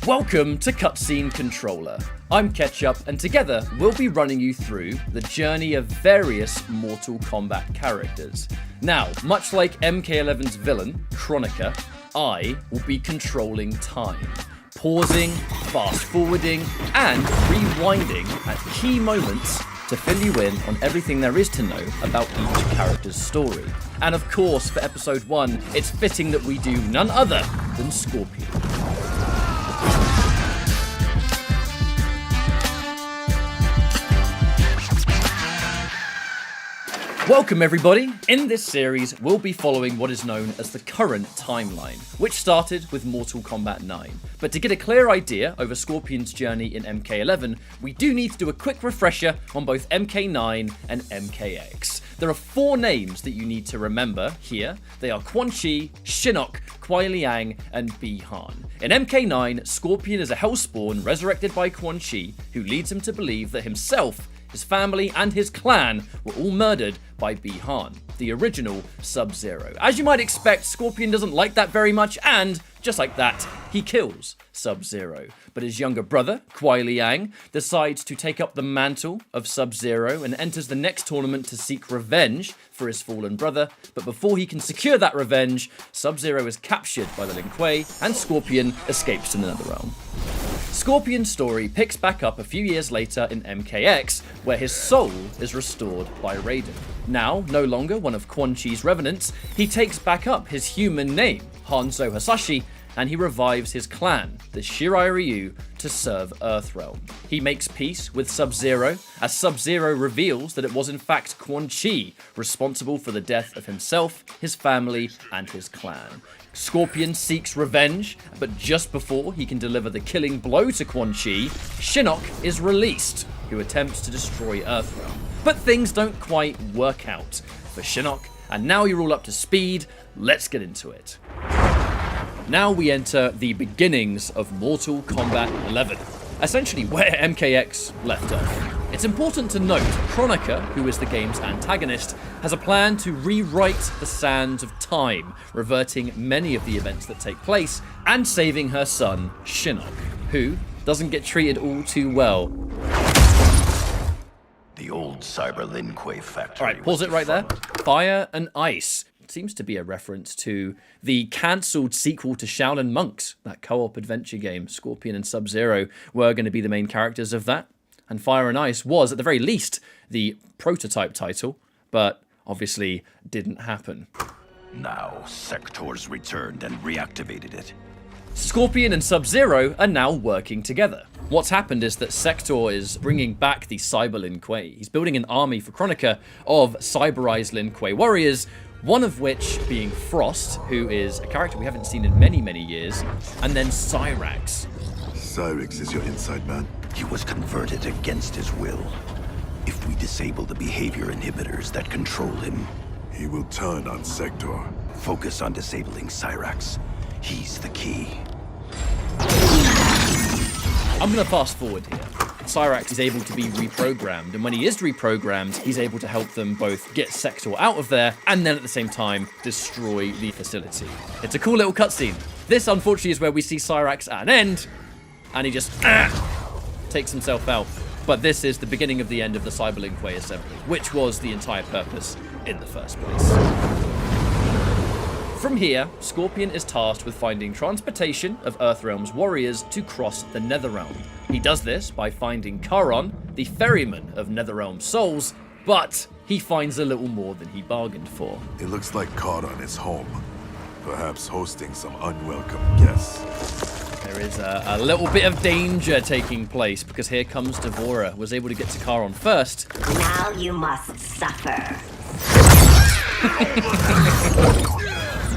Welcome to Cutscene Controller. I'm Ketchup, and together we'll be running you through the journey of various Mortal Kombat characters. Now, much like MK11's villain, Kronika, I will be controlling time, pausing, fast-forwarding, and rewinding at key moments to fill you in on everything there is to know about each character's story. And of course, for episode 1, it's fitting that we do none other than Scorpion. Welcome everybody! In this series, we'll be following what is known as the current timeline, which started with Mortal Kombat 9. But to get a clear idea over Scorpion's journey in MK11, we do need to do a quick refresher on both MK9 and MKX. There are 4 names that you need to remember here. They are Quan Chi, Shinnok, Kuai Liang, and Bi-Han. In MK9, Scorpion is a Hellspawn resurrected by Quan Chi, who leads him to believe that himself, his family, and his clan were all murdered by Bi-Han, the original Sub-Zero. As you might expect, Scorpion doesn't like that very much, and just like that, he kills Sub-Zero. But his younger brother, Kuai Liang, decides to take up the mantle of Sub-Zero and enters the next tournament to seek revenge for his fallen brother. But before he can secure that revenge, Sub-Zero is captured by the Lin Kuei, and Scorpion escapes to the Netherrealm. Scorpion's story picks back up a few years later in MKX, where his soul is restored by Raiden. Now, no longer one of Quan Chi's revenants, he takes back up his human name, Hanzo Hasashi, and he revives his clan, the Shirai Ryu, to serve Earthrealm. He makes peace with Sub-Zero, as Sub-Zero reveals that it was in fact Quan Chi responsible for the death of himself, his family, and his clan. Scorpion seeks revenge, but just before he can deliver the killing blow to Quan Chi, Shinnok is released, who attempts to destroy Earthrealm. But things don't quite work out for Shinnok, and now you're all up to speed, let's get into it. Now we enter the beginnings of Mortal Kombat 11, essentially where MKX left off. It's important to note, Kronika, who is the game's antagonist, has a plan to rewrite the sands of time, reverting many of the events that take place, and saving her son, Shinnok, who doesn't get treated all too well. The old Cyber Lin Kuei factory. Alright, pause it right there. Fire and Ice. Seems to be a reference to the cancelled sequel to Shaolin Monks, that co-op adventure game. Scorpion and Sub-Zero were going to be the main characters of that. And Fire and Ice was, at the very least, the prototype title, but obviously didn't happen. Now, Sector's returned and reactivated it. Scorpion and Sub-Zero are now working together. What's happened is that Sector is bringing back the Cyber Lin Kuei. He's building an army for Kronika of cyberized Lin Kuei warriors, one of which being Frost, who is a character we haven't seen in many, many years, and then Cyrax. Cyrax is your inside man? He was converted against his will. If we disable the behavior inhibitors that control him, He will turn on Sector. focus on disabling Cyrax. He's the key. I'm going to fast forward here. Cyrax is able to be reprogrammed, and when he is reprogrammed, he's able to help them both get Sector out of there, and then at the same time, destroy the facility. It's a cool little cutscene. This, unfortunately, is where we see Cyrax at an end, and he just takes himself out. But this is the beginning of the end of the Cyber Lin Kuei assembly, which was the entire purpose in the first place. From here, Scorpion is tasked with finding transportation of Earthrealm's warriors to cross the Netherrealm. He does this by finding Charon, the ferryman of Netherrealm souls, but he finds a little more than he bargained for. It looks like Charon is home. Perhaps hosting some unwelcome guests. There is a little bit of danger taking place, because here comes Devora, was able to get to Charon first. Now you must suffer.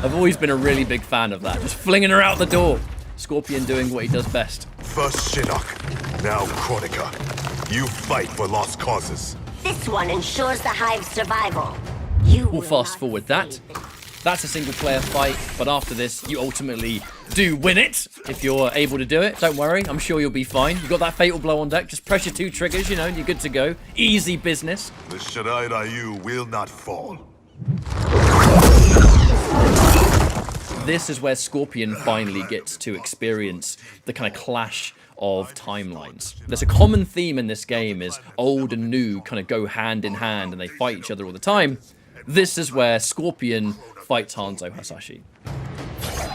I've always been a really big fan of that, just flinging her out the door. Scorpion doing what he does best. First Shinnok, now Kronika. You fight for lost causes. This one ensures the Hive's survival. We'll fast forward that. That's a single player fight, but after this, you ultimately do win it, if you're able to do it. Don't worry, I'm sure you'll be fine. You've got that fatal blow on deck, just press your 2 triggers, you know, and you're good to go. Easy business. The Shirai Ryu will not fall. this is where Scorpion finally gets to experience the kind of clash of timelines. There's a common theme in this game is old and new kind of go hand in hand and they fight each other all the time. This is where Scorpion fights Hanzo Hasashi.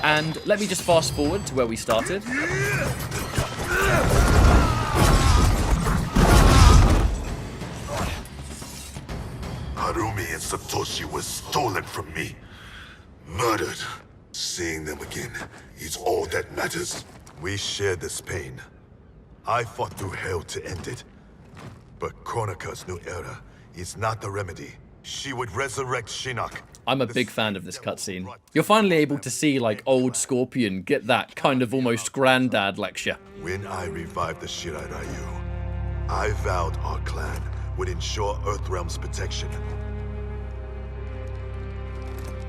And let me just fast forward to where we started. Harumi and Satoshi were stolen from me. Murdered. Seeing them again is all that matters. We share this pain. I fought through hell to end it. But Kronika's new era is not the remedy. She would resurrect Shinnok. I'm a big fan of this cutscene. You're finally able to see like old Scorpion get that kind of almost granddad lecture. When I revived the Shirai Ryu, I vowed our clan would ensure Earthrealm's protection.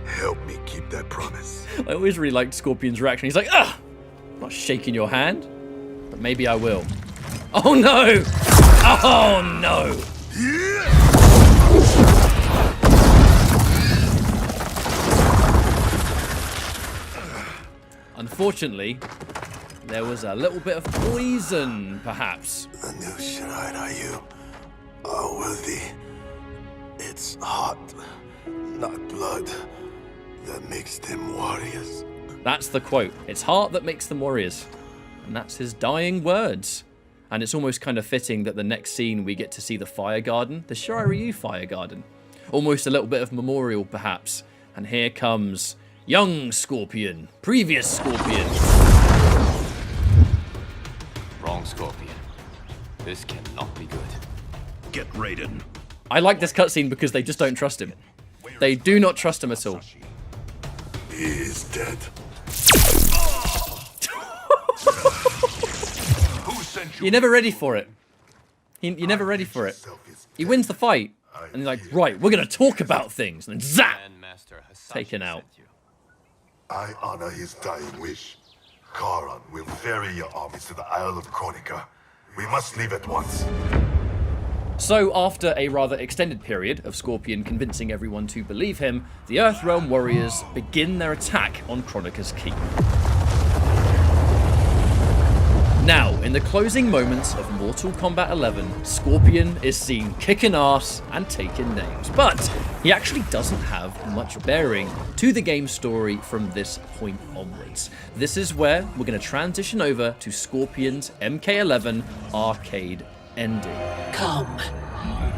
Help me keep that promise. I always really liked Scorpion's reaction. He's like, ah, I'm not shaking your hand, but maybe I will. Oh no! Oh no! Unfortunately, there was a little bit of poison, perhaps. The new Shirai Ryu are worthy. It's heart, not blood, that makes them warriors. That's the quote. It's heart that makes them warriors. And that's his dying words. And it's almost kind of fitting that the next scene we get to see the fire garden, the Shirai Ryu fire garden. Almost a little bit of memorial, perhaps. And here comes young Scorpion, previous Scorpion. Wrong Scorpion. This cannot be good. Get Raiden. I like this cutscene because they just don't trust him. They do not trust him at all. He is dead. You're never ready for it. You're never ready for it. He wins the fight, and he's like, right, we're going to talk about things. And then zap! Grandmaster Hasashi Taken out. sent you. I honor his dying wish. Karan will ferry your armies to the Isle of Kronika. We must leave at once. So, after a rather extended period of Scorpion convincing everyone to believe him, the Earthrealm warriors begin their attack on Kronika's keep. Now, in the closing moments of Mortal Kombat 11, Scorpion is seen kicking ass and taking names, but he actually doesn't have much bearing to the game's story from this point onwards. This is where we're going to transition over to Scorpion's MK11 arcade ending. Come.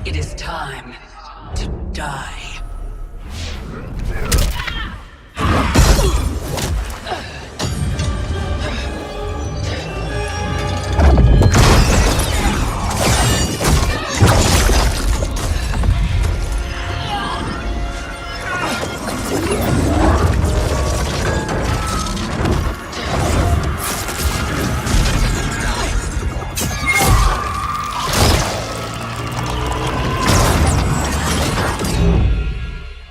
It is time to die.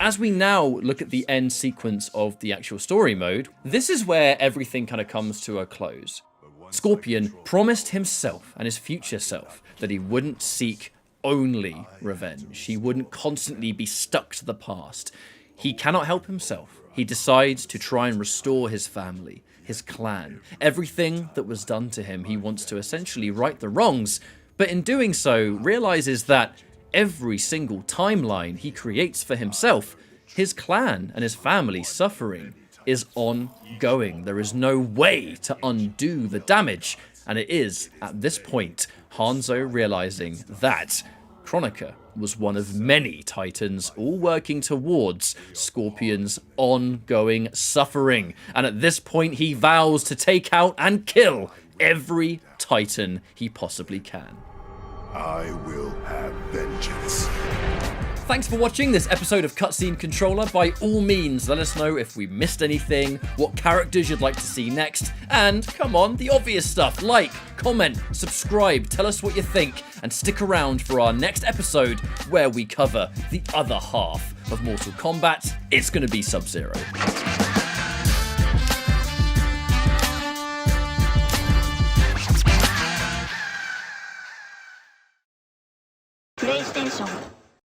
As we now look at the end sequence of the actual story mode, this is where everything kind of comes to a close. Scorpion promised himself and his future self that he wouldn't seek only revenge. He wouldn't constantly be stuck to the past. He cannot help himself. He decides to try and restore his family, his clan. Everything that was done to him, he wants to essentially right the wrongs, but in doing so, realizes that every single timeline he creates for himself, his clan and his family suffering is ongoing. There is no way to undo the damage. And it is, at this point, Hanzo realizing that Kronika was one of many titans all working towards Scorpion's ongoing suffering. And at this point, he vows to take out and kill every titan he possibly can. I will have vengeance. Thanks for watching this episode of Cutscene Controller. By all means, let us know if we missed anything, what characters you'd like to see next, and, come on, the obvious stuff, like, comment, subscribe, tell us what you think, and stick around for our next episode where we cover the other half of Mortal Kombat. It's going to be Sub-Zero. PlayStation